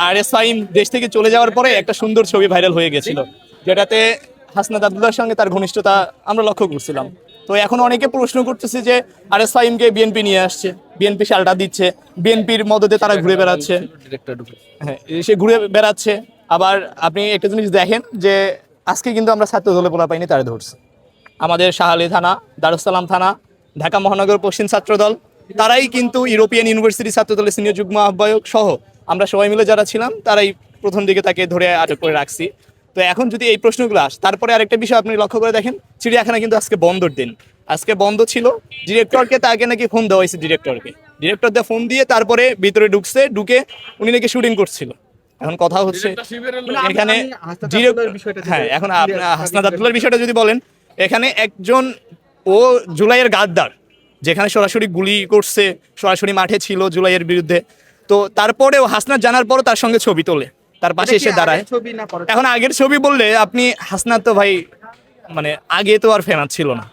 RS Fahim দেশ থেকে চলে যাওয়ার পরে একটা সুন্দর ছবি ভাইরাল হয়ে গেছিল, যেটাতে হাসনাত আব্দুল্লাহর সঙ্গে তার ঘনিষ্ঠতা আমরা লক্ষ্য করছিলাম। তো এখন অনেকে প্রশ্ন করতেছে যে আরএস ফাহিমকে বিএনপি নিয়ে আসছে, বিএনপি শালটা দিচ্ছে, বিএনপির মদদে তারা ঘুরে বেড়াচ্ছে। হ্যাঁ, সে ঘুরে বেড়াচ্ছে। আবার আপনি একটা জিনিস দেখেন যে আজকে কিন্তু আমরা ছাত্র দলে পোলা পাইনি, তারা ধরছে। আমাদের শাহালি থানা, দারুসালাম থানা, ঢাকা মহানগর পশ্চিম ছাত্রদল, তারাই কিন্তু ইউরোপিয়ান ইউনিভার্সিটি ছাত্রদলের সিনিয়র যুগ্ম আহ্বায়ক সহ আমরা সবাই মিলে যারা ছিলাম তারাই প্রথম দিকে তাকে ধরে আটক করে রাখছি। তো এখন যদি এই প্রশ্নগুলো আসে, তারপরে আরেকটা বিষয় আপনি লক্ষ্য করে দেখেন, চিড়িয়াখানা কিন্তু আজকে বন্ধর দিন, আজকে বন্ধ ছিল। ডিরেক্টরকে তাকে নাকি ফোন দেওয়া হয়েছে, ডিরেক্টরদের ফোন দিয়ে তারপরে ভিতরে ঢুকে উনি নাকি শুটিং করছিল। এখন কথা হচ্ছে এখানে হ্যাঁ, এখন হাসনাত আব্দুল্লাহর বিষয়টা যদি বলেন, এখানে একজন ও জুলাইয়ের গাদ্দার, যেখানে সরাসরি গুলি করছে, সরাসরি মাঠে ছিল জুলাইয়ের বিরুদ্ধে। তো তারপরেও হাসনাত জানার পরও তার সঙ্গে ছবি তোলে, তার পাশে এসে দাঁড়ায়। এখন আগের ছবি বললে আপনি, হাসনাত তো ভাই মানে আগে তো আর ফেমাস ছিল না,